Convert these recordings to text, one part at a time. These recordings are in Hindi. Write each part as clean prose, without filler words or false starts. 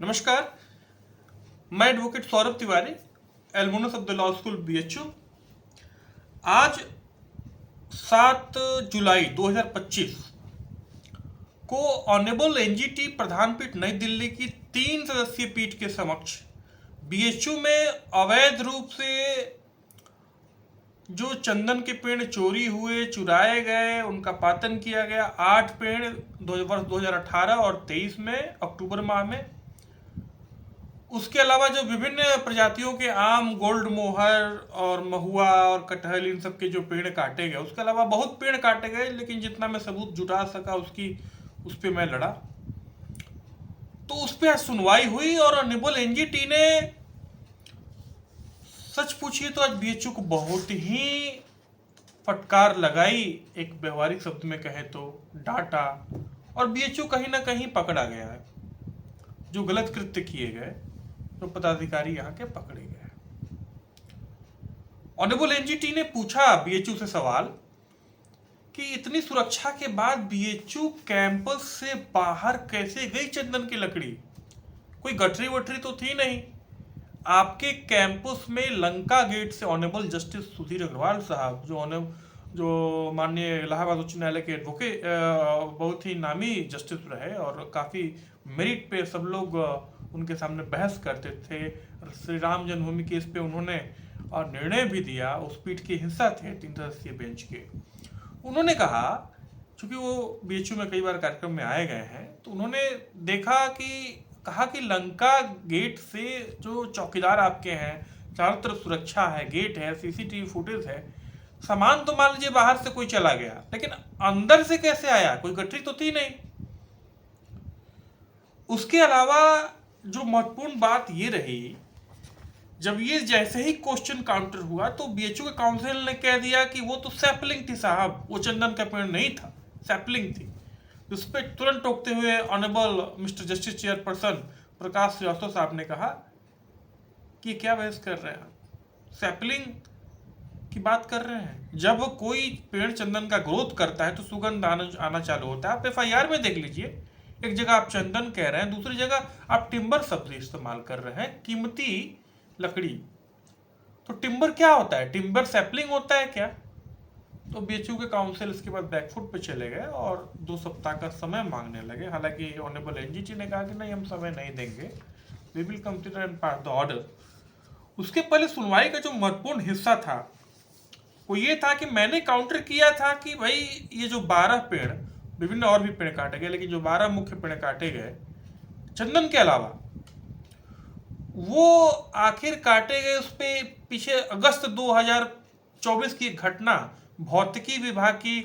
नमस्कार। मैं advocate Saurabh Tiwari, alumnus of the law school BHU. आज 7 जुलाई 2025 को ऑनरेबल एनजीटी प्रधान पीठ नई दिल्ली की 3 सदस्यीय पीठ के समक्ष बीएचयू में अवैध रूप से जो चंदन के पेड़ चोरी हुए, चुराए गए, उनका पातन किया गया 8 पेड़ वर्ष 2018 और 23 में अक्टूबर माह में, उसके अलावा जो विभिन्न प्रजातियों के आम, गोल्ड मोहर और महुआ और कटहल, इन सब के जो पेड़ काटे गए, उसके अलावा बहुत पेड़ काटे गए, लेकिन जितना मैं सबूत जुटा सका उस पर मैं लड़ा। तो उस पर सुनवाई हुई और ऑनरेबल एनजीटी ने, सच पूछिए तो आज बीएचयू को बहुत ही फटकार लगाई, एक व्यवहारिक शब्द में कहें तो डांटा, और बीएचयू कहीं ना कहीं पकड़ा गया है। जो गलत कृत्य किए गए, तो पदाधिकारी यहाँ के पकड़े गए। ऑनरेबल एनजीटी ने पूछा बीएचयू से सवाल कि इतनी सुरक्षा के बाद बीएचयू कैंपस से बाहर कैसे गई चंदन की लकड़ी? कोई गठरी वठरी तो थी नहीं। आपके कैंपस में लंका गेट से ऑनरेबल जस्टिस सुधीर अग्रवाल साहब, जो माननीय इलाहाबाद उच्च न्यायालय के एडवोकेट, बहुत ही नामी जस्टिस रहे और काफ़ी मेरिट पे सब लोग उनके सामने बहस करते थे। श्री राम जन्मभूमि केस पे उन्होंने निर्णय भी दिया। उस पीठ के हिस्सा थे 3 सदस्यीय बेंच के। उन्होंने कहा, चूंकि वो बीएचयू में कई बार कार्यक्रम में आए गए हैं, तो उन्होंने कहा कि लंका गेट से जो चौकीदार आपके हैं, चारों तरफ सुरक्षा है, गेट है, सीसीटीवी फुटेज है, सामान तो मान लीजिए बाहर से कोई चला गया, लेकिन अंदर से कैसे आया? कोई गठरी तो थी नहीं। उसके अलावा जो महत्वपूर्ण बात ये रही, जब ये जैसे ही क्वेश्चन काउंटर हुआ तो बीएचयू के काउंसिल ने कह दिया कि वो तो सैपलिंग थी साहब, वो चंदन का पेड़ नहीं था, सैपलिंग थी। उस पर तुरंत टोकते हुए ऑनरेबल मिस्टर जस्टिस चेयरपर्सन प्रकाश श्रीवास्तव साहब ने कहा कि क्या बहस कर रहे हैं आप, सैपलिंग की बात कर रहे हैं? जब कोई पेड़ चंदन का ग्रोथ करता है तो सुगंध आना चालू होता है। आप एफआईआर में देख लीजिए, एक जगह आप चंदन कह रहे हैं, दूसरी जगह आप टिम्बर शब्द इस्तेमाल कर रहे हैं, कीमती लकड़ी। तो टिम्बर क्या होता है? टिम्बर सैपलिंग होता है क्या? तो बीएचयू के काउंसिल इसके बाद बैकफुट पे चले गए और 2 सप्ताह का समय मांगने लगे। हालांकि ऑनरेबल एनजीटी ने कहा कि नहीं, हम समय नहीं देंगे, we will consider and pass the order. उसके पहले सुनवाई का जो महत्वपूर्ण हिस्सा था वो ये था कि मैंने काउंटर किया था कि भाई ये जो 12 पेड़, विभिन्न और भी पेड़ काटे गए, लेकिन जो 12 मुख्य पेड़ काटे गए चंदन के अलावा, वो आखिर काटे गए, उस पर पीछे अगस्त 2024 की घटना, भौतिकी विभाग की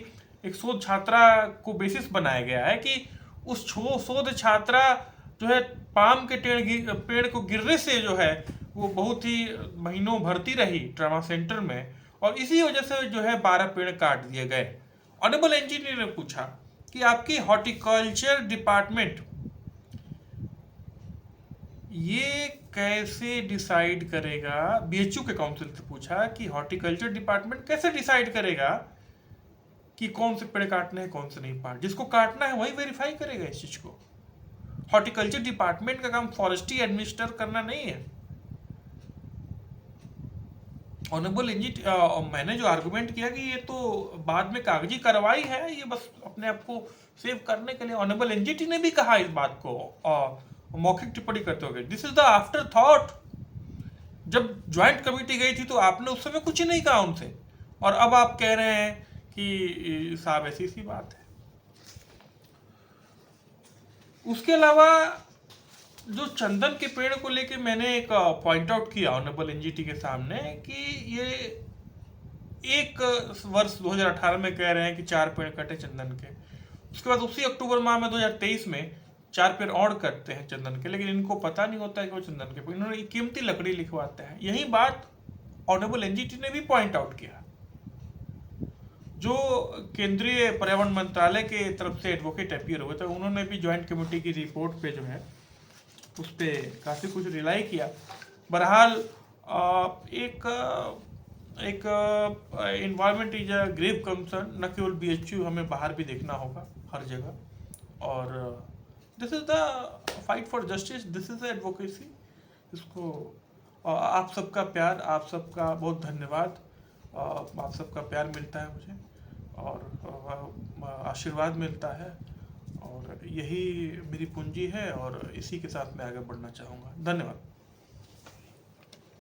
एक शोध छात्रा को बेसिस बनाया गया है कि उस शोध छात्रा जो है पाम के पेड़ को गिरने से जो है वो बहुत ही महीनों भर्ती रही ट्रामा सेंटर में, और इसी वजह से जो है 12 पेड़ काट दिए गए। ऑनरेबल एनजीटी ने पूछा कि आपकी हॉर्टिकल्चर डिपार्टमेंट ये कैसे डिसाइड करेगा, बीएचयू के काउंसिल से पूछा कि हॉर्टिकल्चर डिपार्टमेंट कैसे डिसाइड करेगा कि कौन से पेड़ काटने हैं, कौन से नहीं काटने? जिसको काटना है वही वेरीफाई करेगा इस चीज को। हॉर्टिकल्चर डिपार्टमेंट का काम फॉरेस्ट्री एडमिनिस्टर करना नहीं है। ऑनरेबल एनजीटी, मैंने जो आर्गुमेंट किया कि ये तो बाद में कागजी कार्रवाई है, ये बस अपने आप को सेव करने के लिए, ऑनरेबल एनजीटी ने भी कहा इस बात को मौखिक टिप्पणी करते हुए, this is the after thought. जब ज्वाइंट कमेटी गई थी तो आपने उस समय कुछ ही नहीं कहा उनसे, और अब आप कह रहे हैं कि साहब ऐसी सी बात है। उसके अलावा जो चंदन के पेड़ को लेके मैंने एक पॉइंट आउट किया ऑनरेबल एनजीटी के सामने कि ये एक वर्ष 2018 में कह रहे हैं कि 4 पेड़ कटे चंदन के, उसके बाद उसी अक्टूबर माह में 2023 में 4 पेड़ और कटते हैं चंदन के, लेकिन इनको पता नहीं होता है कि वो चंदन के पेड़, इन्होंने कीमती लकड़ी लिखवाते हैं। यही बात ऑनरेबल एनजीटी ने भी पॉइंट आउट किया। जो केंद्रीय पर्यावरण मंत्रालय के तरफ से एडवोकेट अपीयर हुए थे, उन्होंने भी ज्वाइंट कमेटी की रिपोर्ट पे जो है उस पर काफ़ी कुछ रिलाई किया। बहरहाल एक environment is a grave concern, न केवल बीएचयू, हमें बाहर भी देखना होगा हर जगह, और this is the fight for justice, this is advocacy. इसको आप सबका प्यार, आप सबका बहुत धन्यवाद। आप सबका प्यार मिलता है मुझे और आशीर्वाद मिलता है, और यही मेरी पूंजी है और इसी के साथ मैं आगे बढ़ना चाहूँगा। धन्यवाद।